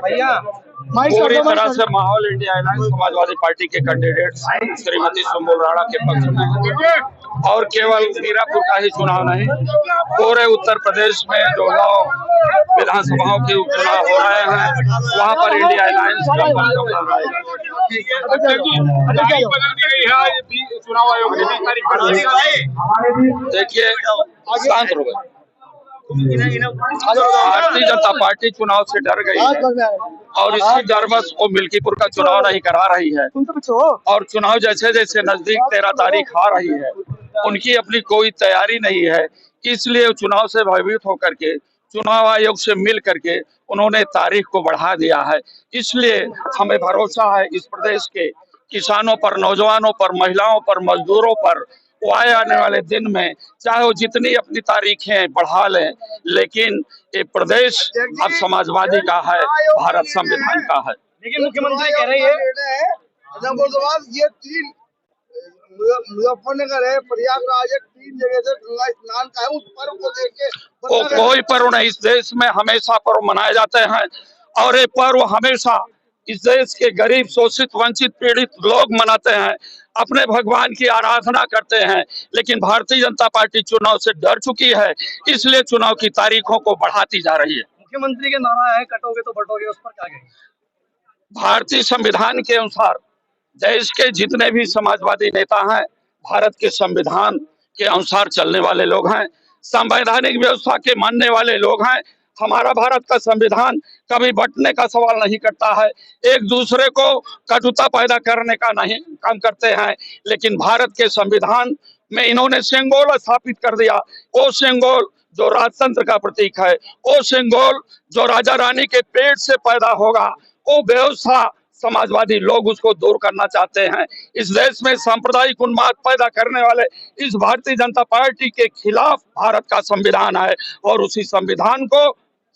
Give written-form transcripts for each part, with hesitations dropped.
भैया पूरी तरह से माहौल इंडिया अलायंस समाजवादी पार्टी के कैंडिडेट श्रीमती सुम्बुल राणा के पक्ष में है। और केवल मीरापुर का ही चुनाव नहीं, पूरे उत्तर प्रदेश में जो 9 विधानसभाओं के उपचुनाव हो रहे हैं वहां पर इंडिया अलायंस का चुनाव आयोग देखिए शांत हो गए। भारतीय जनता पार्टी चुनाव से डर गई है और इसी डरवश वो मिल्कीपुर का चुनाव नहीं करा रही है। और चुनाव जैसे जैसे नजदीक 13 तारीख आ रही है, उनकी अपनी कोई तैयारी नहीं है, इसलिए चुनाव से भयभीत होकर के चुनाव आयोग से मिल करके उन्होंने तारीख को बढ़ा दिया है। इसलिए हमें भरोसा है इस प्रदेश के किसानों पर, नौजवानों पर, महिलाओं पर, मजदूरों पर वो आए आने वाले दिन में चाहे वो जितनी अपनी तारीखें बढ़ा लें, लेकिन ये प्रदेश अब समाजवादी का है, भारत संविधान का है। लेकिन मुख्यमंत्री कह रहे हैं ये 3 मुजफ्फरनगर है, प्रयागराज है, 3 जगह से गंगा स्नान का है, उस पर्व को देख के कोई पर्व नहीं, इस देश में हमेशा पर्व मनाए जाते हैं और ये पर्व हमेशा इस देश के गरीब, शोषित, वंचित, पीड़ित लोग मनाते हैं, अपने भगवान की आराधना करते हैं। लेकिन भारतीय जनता पार्टी चुनाव से डर चुकी है, इसलिए चुनाव की तारीखों को बढ़ाती जा रही है। मुख्यमंत्री के नारा है कटोगे तो बटोगे, उस पर क्या कहेंगे? भारतीय संविधान के अनुसार देश के जितने भी समाजवादी नेता हैं, भारत के संविधान के अनुसार चलने वाले लोग हैं, संवैधानिक व्यवस्था के मानने वाले लोग हैं। हमारा भारत का संविधान कभी बंटने का सवाल नहीं करता है, एक दूसरे को कटुता पैदा करने का नहीं काम करते हैं। लेकिन भारत के संविधान में इन्होंने सिंबल स्थापित कर दिया, वो सिंबल जो राजतंत्र का प्रतीक है, वो सिंबल जो राजा रानी के पेट से पैदा होगा, वो व्यवस्था समाजवादी लोग उसको दूर करना चाहते हैं। इस देश में सांप्रदायिक उन्माद पैदा करने वाले इस भारतीय जनता पार्टी के खिलाफ भारत का संविधान है और उसी संविधान को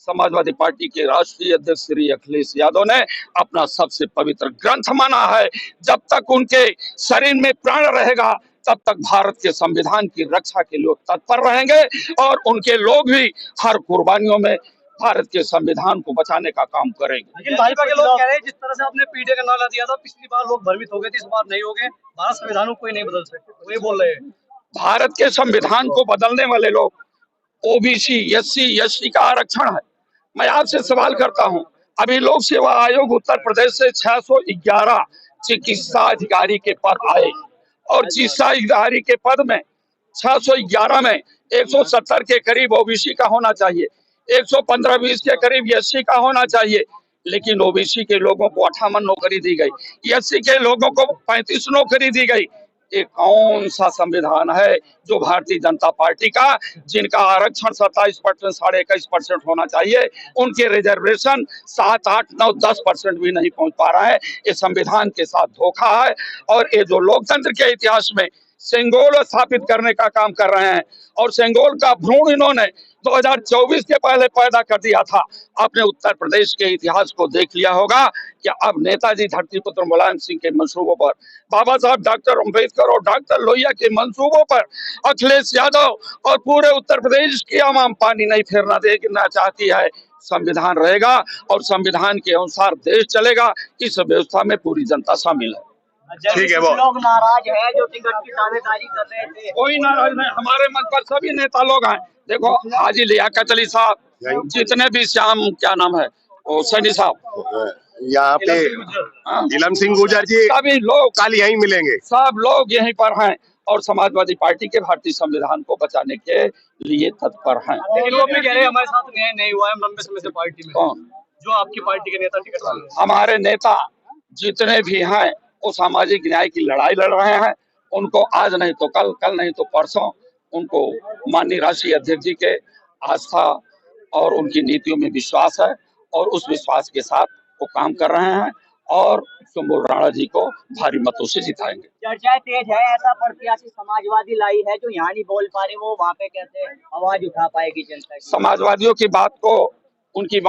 समाजवादी पार्टी के राष्ट्रीय अध्यक्ष श्री अखिलेश यादव ने अपना सबसे पवित्र ग्रंथ माना है। जब तक उनके शरीर में प्राण रहेगा तब तक भारत के संविधान की रक्षा के लिए तत्पर रहेंगे और उनके लोग भी हर कुर्बानियों में भारत के संविधान को बचाने का काम करेंगे। लेकिन भाजपा के लोग कह रहे हैं जिस तरह से आपने पीडे का नारा दिया था, पिछली बार लोग भ्रमित हो गए थे, इस बार नहीं हो गए, भारत संविधान को कोई नहीं बदल सकते, वही बोल रहे हैं। भारत के संविधान को बदलने वाले लोग ओबीसी, एससी, एसटी का आरक्षण है। मैं आपसे सवाल करता हूं, अभी लोक सेवा आयोग उत्तर प्रदेश से 611 चिकित्सा अधिकारी के पद आए और चिकित्सा अधिकारी के पद में 611 में 170 के करीब ओबीसी का होना चाहिए, 115-20 के करीब एससी का होना चाहिए। लेकिन ओबीसी के लोगों को 58 नौकरी दी गई, एससी के लोगों को 35 नौकरी दी गई। ये कौन सा संविधान है जो भारतीय जनता पार्टी का, जिनका आरक्षण 27%, 21.5% होना चाहिए, उनके रिजर्वेशन 7, 8, 9, 10% भी नहीं पहुंच पा रहा है। ये संविधान के साथ धोखा है और ये जो लोकतंत्र के इतिहास में सेंगोल स्थापित करने का काम कर रहे हैं और सेंगोल का भ्रूण इन्होंने 2024 के पहले पैदा कर दिया था। आपने उत्तर प्रदेश के इतिहास को देख लिया होगा कि अब नेताजी धरतीपुत्र मुलायम सिंह के मंसूबों पर, बाबा साहब डॉक्टर अम्बेडकर और डॉक्टर लोहिया के मंसूबों पर अखिलेश यादव और पूरे उत्तर प्रदेश की आवाम पानी नहीं फेरना देना चाहती है। संविधान रहेगा और संविधान के अनुसार देश चलेगा, इस व्यवस्था में पूरी जनता शामिल है। ठीक है, वो लोग नाराज है जो टिकट की दावेदारी कर रहे थे। कोई नाराज नहीं, हमारे मन पर सभी नेता लोग हैं। देखो हाजी लियाकत अली साहब, जितने भी श्याम क्या नाम है वो सैनी साहब, यहाँ पे इलम सिंह गुर्जर जी, सभी लोग कल यहीं मिलेंगे, सब लोग यहीं पर हैं और समाजवादी पार्टी के भारतीय संविधान को बचाने के लिए तत्पर हैं। लेकिन लोग भी कह रहे हैं हमारे साथ न्याय नहीं हुआ है लंबे समय से पार्टी में। कौन? जो आपकी पार्टी के नेता टिकट, हमारे नेता जितने भी हैं वो सामाजिक न्याय की लड़ाई लड़ रहे हैं। उनको आज नहीं तो कल, कल नहीं तो परसों उनको माननीय राष्ट्रीय अध्यक्ष जी के आस्था और उनकी नीतियों में विश्वास है और उस विश्वास के साथ वो काम कर रहे हैं और सुम्बुल राणा जी को भारी मतों से जिताएंगे। चर्चाएं तेज है, ऐसा प्रत्याशी समाजवादी लाई है जो यहाँ नहीं बोल पा रहे, वो वहाँ पे कैसे आवाज उठा पाएगी जनता की? समाजवादियों की बात को, उनकी